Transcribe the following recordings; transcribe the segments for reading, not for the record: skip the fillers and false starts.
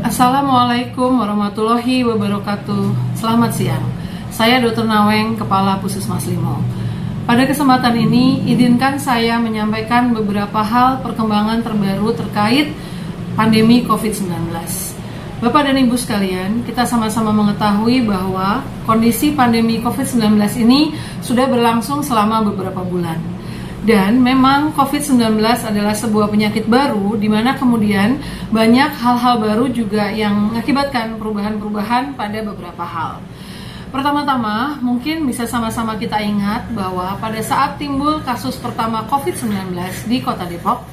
Assalamualaikum warahmatullahi wabarakatuh. Selamat siang. Saya Dr. Naweng, Kepala Puskesmas Limo. Pada kesempatan ini, izinkan saya menyampaikan beberapa hal perkembangan terbaru terkait pandemi COVID-19. Bapak dan Ibu sekalian, kita sama-sama mengetahui bahwa kondisi pandemi COVID-19 ini sudah berlangsung selama beberapa bulan. Dan memang COVID-19 adalah sebuah penyakit baru di mana kemudian banyak hal-hal baru juga yang mengakibatkan perubahan-perubahan pada beberapa hal. Pertama-tama, mungkin bisa sama-sama kita ingat bahwa pada saat timbul kasus pertama COVID-19 di Kota Depok,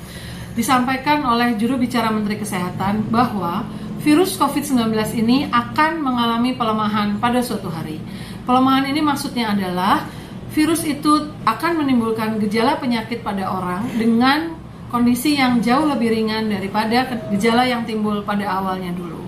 disampaikan oleh juru bicara Menteri Kesehatan bahwa virus COVID-19 ini akan mengalami pelemahan pada suatu hari. Pelemahan ini maksudnya adalah virus itu akan menimbulkan gejala penyakit pada orang dengan kondisi yang jauh lebih ringan daripada gejala yang timbul pada awalnya dulu.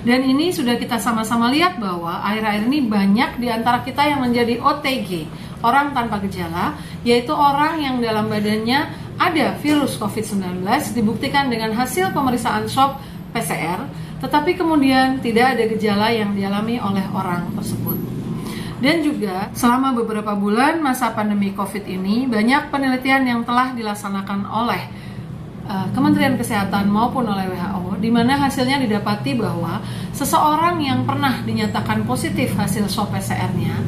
Dan ini sudah kita sama-sama lihat bahwa akhir-akhir ini banyak di antara kita yang menjadi OTG, orang tanpa gejala, yaitu orang yang dalam badannya ada virus COVID-19 dibuktikan dengan hasil pemeriksaan swab PCR, tetapi kemudian tidak ada gejala yang dialami oleh orang tersebut. Dan juga selama beberapa bulan masa pandemi COVID ini, banyak penelitian yang telah dilaksanakan oleh Kementerian Kesehatan maupun oleh WHO, di mana hasilnya didapati bahwa seseorang yang pernah dinyatakan positif hasil swab PCR-nya,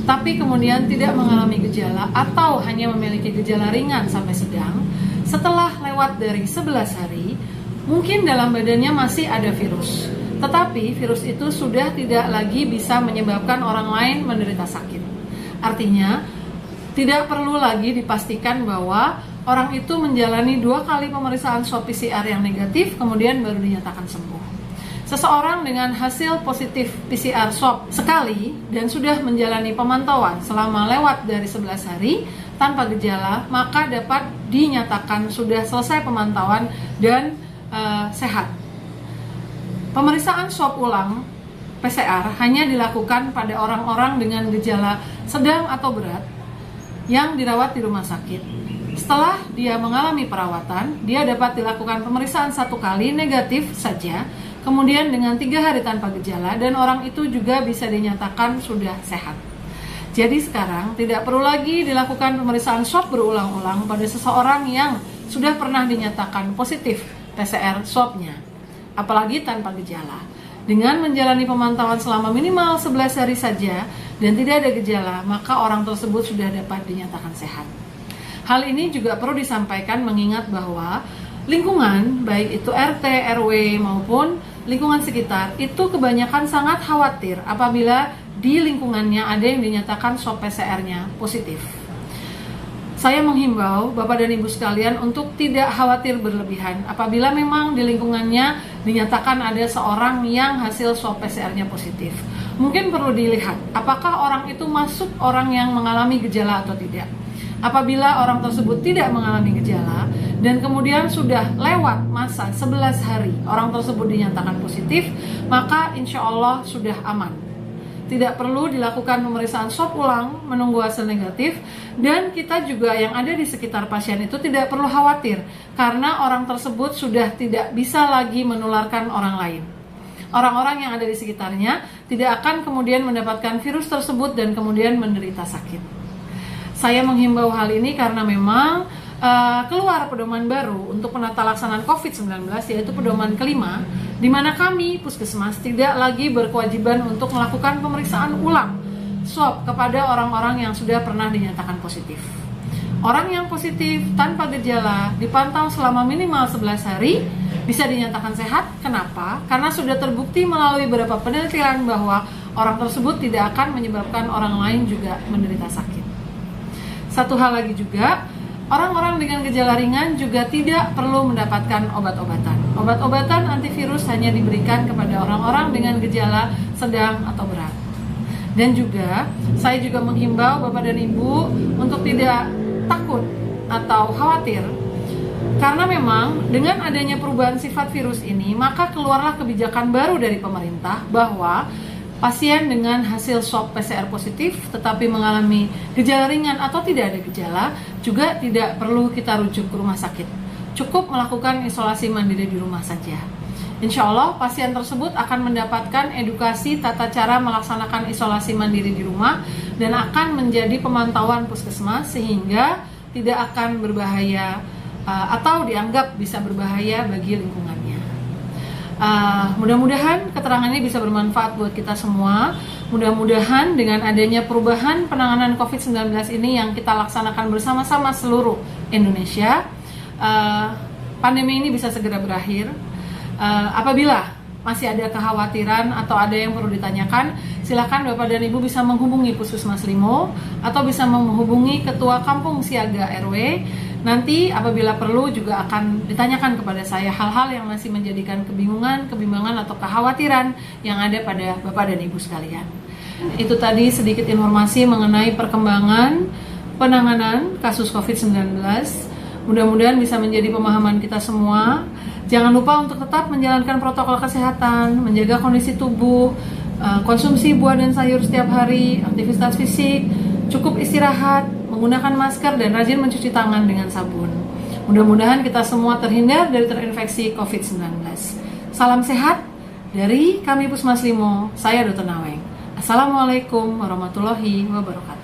tapi kemudian tidak mengalami gejala atau hanya memiliki gejala ringan sampai sedang, setelah lewat dari 11 hari, mungkin dalam badannya masih ada virus. Tetapi virus itu sudah tidak lagi bisa menyebabkan orang lain menderita sakit. Artinya, tidak perlu lagi dipastikan bahwa orang itu menjalani 2 kali pemeriksaan swab PCR yang negatif, kemudian baru dinyatakan sembuh. Seseorang dengan hasil positif PCR swab sekali dan sudah menjalani pemantauan selama lewat dari 11 hari tanpa gejala, maka dapat dinyatakan sudah selesai pemantauan dan sehat. Pemeriksaan swab ulang PCR hanya dilakukan pada orang-orang dengan gejala sedang atau berat yang dirawat di rumah sakit. Setelah dia mengalami perawatan, dia dapat dilakukan pemeriksaan 1 kali negatif saja, kemudian dengan 3 hari tanpa gejala, dan orang itu juga bisa dinyatakan sudah sehat. Jadi sekarang tidak perlu lagi dilakukan pemeriksaan swab berulang-ulang pada seseorang yang sudah pernah dinyatakan positif PCR swabnya, apalagi tanpa gejala. Dengan menjalani pemantauan selama minimal 11 hari saja dan tidak ada gejala, maka orang tersebut sudah dapat dinyatakan sehat. Hal ini juga perlu disampaikan mengingat bahwa lingkungan, baik itu RT, RW maupun lingkungan sekitar, itu kebanyakan sangat khawatir apabila di lingkungannya ada yang dinyatakan swab PCR-nya positif. Saya menghimbau Bapak dan Ibu sekalian untuk tidak khawatir berlebihan apabila memang di lingkungannya dinyatakan ada seorang yang hasil swab PCR-nya positif. Mungkin perlu dilihat apakah orang itu masuk orang yang mengalami gejala atau tidak. Apabila orang tersebut tidak mengalami gejala dan kemudian sudah lewat masa 11 hari orang tersebut dinyatakan positif, maka insya Allah sudah aman. Tidak perlu dilakukan pemeriksaan swab ulang menunggu hasil negatif, dan kita juga yang ada di sekitar pasien itu tidak perlu khawatir karena orang tersebut sudah tidak bisa lagi menularkan orang lain. Orang-orang yang ada di sekitarnya tidak akan kemudian mendapatkan virus tersebut dan kemudian menderita sakit. Saya menghimbau hal ini karena memang keluar pedoman baru untuk penata laksanaan COVID-19, yaitu pedoman kelima, di mana kami Puskesmas tidak lagi berkewajiban untuk melakukan pemeriksaan ulang swab kepada orang-orang yang sudah pernah dinyatakan positif. Orang yang positif tanpa gejala dipantau selama minimal 11 hari bisa dinyatakan sehat. Kenapa? Karena sudah terbukti melalui beberapa penelitian bahwa orang tersebut tidak akan menyebabkan orang lain juga menderita sakit. Satu hal lagi juga, orang-orang dengan gejala ringan juga tidak perlu mendapatkan obat-obatan. Obat-obatan antivirus hanya diberikan kepada orang-orang dengan gejala sedang atau berat. Dan juga, saya juga menghimbau Bapak dan Ibu untuk tidak takut atau khawatir. Karena memang dengan adanya perubahan sifat virus ini, maka keluarlah kebijakan baru dari pemerintah bahwa pasien dengan hasil swab PCR positif tetapi mengalami gejala ringan atau tidak ada gejala juga tidak perlu kita rujuk ke rumah sakit. Cukup melakukan isolasi mandiri di rumah saja. Insya Allah pasien tersebut akan mendapatkan edukasi tata cara melaksanakan isolasi mandiri di rumah dan akan menjadi pemantauan puskesmas sehingga tidak akan berbahaya atau dianggap bisa berbahaya bagi lingkungannya. Mudah-mudahan keterangan ini bisa bermanfaat buat kita semua. Mudah-mudahan dengan adanya perubahan penanganan COVID-19 ini yang kita laksanakan bersama-sama seluruh Indonesia, pandemi ini bisa segera berakhir. Apabila masih ada kekhawatiran atau ada yang perlu ditanyakan, silakan Bapak dan Ibu bisa menghubungi Puskesmas Limo atau bisa menghubungi Ketua Kampung Siaga RW. Nanti apabila perlu juga akan ditanyakan kepada saya hal-hal yang masih menjadikan kebimbangan atau kekhawatiran yang ada pada Bapak dan Ibu sekalian. Itu tadi sedikit informasi mengenai perkembangan penanganan kasus COVID-19. Mudah-mudahan bisa menjadi pemahaman kita semua. Jangan lupa untuk tetap menjalankan protokol kesehatan, menjaga kondisi tubuh, konsumsi buah dan sayur setiap hari, aktivitas fisik, cukup istirahat, menggunakan masker, dan rajin mencuci tangan dengan sabun. Mudah-mudahan kita semua terhindar dari terinfeksi COVID-19. Salam sehat dari kami Puskesmas Limo, saya Dr. Naweng. Assalamualaikum warahmatullahi wabarakatuh.